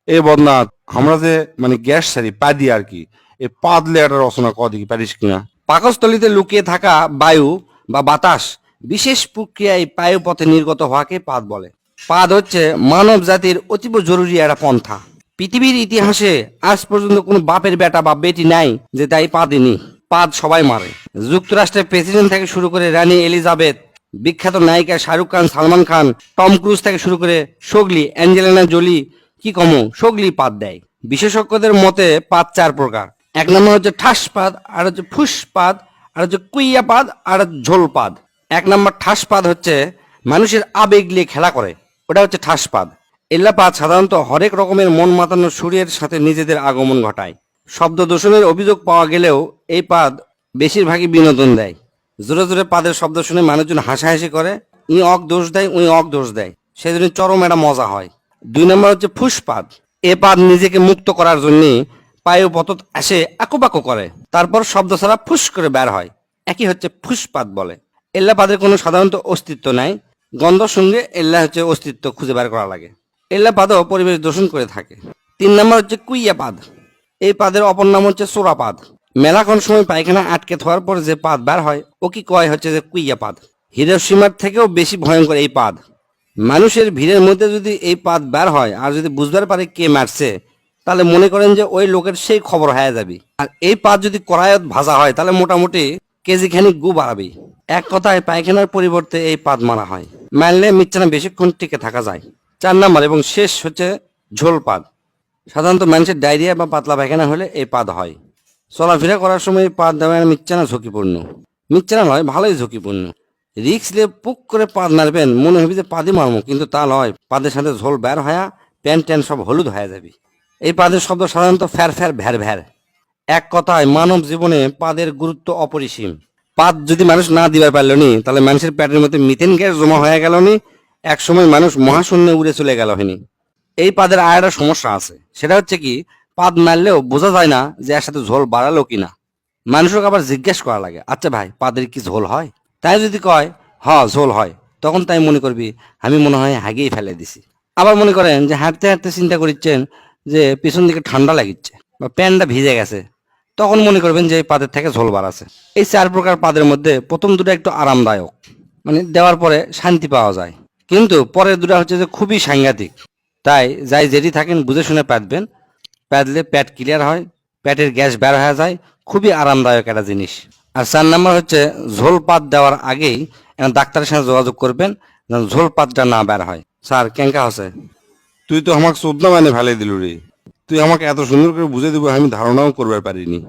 এ বদনাথ, আমরা যে মানে গ্যাস সারি পা দিয়ে আর কি, এ পাদলে একটা রচনা কদি পারিস কিনা? পাকস্থলীতে লুকিয়ে থাকা বায়ু বা বাতাস বিশেষ প্রক্রিয়ায় বায়ুপথে নির্গত হওয়াকে পাদ বলে। পাদ হচ্ছে মানব জাতির অতীব জরুরি একটা পন্থা। পৃথিবীর ইতিহাসে আজ পর্যন্ত কোনো বাপের বেটা বা বেটি নাই যে তাই পাদেনি। পাদ সবাই মারে। যুক্তরাষ্ট্রের প্রেসিডেন্ট থেকে শুরু করে রানী এলিজাবেথ, বিখ্যাত নায়িকা শাহরুখ খান, সালমান খান, টম ক্রুজ থেকে শুরু করে সোগলি, অ্যাঞ্জেলিনা জোলি, কি কমো সোগলি পাদ দেয়। বিশেষজ্ঞদের মতে পাদ চার প্রকার। এক নম্বর হচ্ছে ঠাস পাদ, আর হচ্ছে ফুস পাদ, আর হচ্ছে কুইয়া পাদ, আর ঝোল পাদ। এক নম্বর ঠাস পাদ হচ্ছে মানুষের আবেগ নিয়ে খেলা করে, ওটা হচ্ছে ঠাস পাদ। এল্লা পাদ সাধারণত হরেক রকমের মন মাতানো সুরের সাথে নিজেদের আগমন ঘটায়। শব্দ দূষণের অভিযোগ পাওয়া গেলেও এই পাদ বেশিরভাগই বিনোদন দেয়। জোরে জোরে পাদের শব্দ শুনে মানুষজন হাসাহাসি করে, ই অক দোষ দেয়, উই অক দোষ দেয়, সেজন্য চরম একটা মজা হয়। দুই নম্বর হচ্ছে ফুসপাদ। এ পাদ নিজেকে মুক্ত করার জন্য পায়ু পতত আসে আকুপাকু করে, তারপর শব্দ ছাড়া ফুস করে বের হয়, একই হচ্ছে ফুসপাদ বলে। এল্লা পাদের কোনো সাধারণত অস্তিত্ব নাই, গন্ধ সঙ্গে এল্লা হচ্ছে অস্তিত্ব খুঁজে বের করা লাগে। এল্লা পাদও পরিবেশ দূষণ করে থাকে। তিন নম্বর হচ্ছে কুইয়া পাদ। এই পাদের অপর নাম হচ্ছে চোরাপাদ। মেলাক্ষণ সময় পায়খানা আটকে থাকার পর যে পাদ বের হয় ও কি কয় হচ্ছে যে কুইয়া পাদ। হিরোশিমার থেকেও বেশি ভয়ঙ্কর এই পাদ। মানুষের ভিড়ের মধ্যে যদি এই পাদ বের হয় আর যদি বুঝবার পারে কে মারছে, তাহলে মনে করেন যে ওই লোকের সেই খবর হয়ে যাবে। আর এই পাদ যদি কড়াইত ভাজা হয় তাহলে মোটামুটি কেজি খানিক গু বাড়াবে। এক কথায় পায়খানার পরিবর্তে এই পাদ মারা হয়, মারলে মিচ্ছানা বেশিক্ষণ টিকে থাকা যায়। চার নাম্বার এবং শেষ হচ্ছে ঝোল পাদ। সাধারণত মানুষের ডায়রিয়া বা পাতলা পায়খানা হলে এই পাদ হয়। চলাফেরা করার সময় এই পাদ দেওয়া মিচ্ছানা ঝুঁকিপূর্ণ। মিচ্ছানা নয়, ভালোই ঝুঁকিপূর্ণ। রিক্স নিয়ে পুক করে পাদ মারবেন, মনে হবে যে পাদই মারমো, কিন্তু তা নয়, পাদের সাথে ঝোল বের হয়া প্যান ট্যান সব হলুদ হয়ে যাবে। এই পাদের শব্দ সাধারণত ফ্যার ফ্যার ভ্যার ভ্যার। এক কথায় মানব জীবনে পাদের গুরুত্ব অপরিসীম। পাদ যদি মানুষ না দিবার পারল নি, তাহলে মানুষের পেটের মধ্যে মিথেন গ্যাস জমা হয়ে গেল নি, এক সময় মানুষ মহাশূন্যে উড়ে চলে গেল হয়নি। এই পাদের আর একটা সমস্যা আছে, সেটা হচ্ছে কি, পাদ মারলেও বোঝা যায় না যে এর সাথে ঝোল বাড়ালো কিনা। মানুষকে আবার জিজ্ঞেস করা লাগে, আচ্ছা ভাই পাদের কি ঝোল হয়? তাই যদি কয় হ ঝোল হয়, তখন তাই মনে করবি আমি মনে হয় হাগিয়ে ফেলে দিছি। আবার মনে করেন যে হাঁটতে হাঁটতে চিন্তা করছেন যে পিছন দিকে ঠান্ডা লাগিচ্ছে বা প্যান্টটা ভিজে গেছে, তখন মনে করবেন যে এই পাদের থেকে ঝোল বাড়াছে। এই চার প্রকার পাদের মধ্যে প্রথম দুটো একটু আরামদায়ক, মানে দেওয়ার পরে শান্তি পাওয়া যায়, কিন্তু পরের দুটো হচ্ছে যে খুবই সাংঘাতিক। তাই যাই যেটি থাকেন বুঝে শুনে পাতবেন, পাতলে পেট ক্লিয়ার হয়, পেটের গ্যাস বের হয়ে যায়, খুবই আরামদায়ক একটা জিনিস। আর চার নাম্বার হচ্ছে ঝোল পাত দেওয়ার আগেই ডাক্তারের সাথে যোগাযোগ করবেন যেন ঝোল পাতটা না বের হয়। স্যার কেঙ্কা আছে? তুই তো আমাকে চোদ্দা মানে ফেলে দিল রে। তুই আমাকে এত সুন্দর করে বুঝে দিব আমি ধারণাও করবার পারিনি।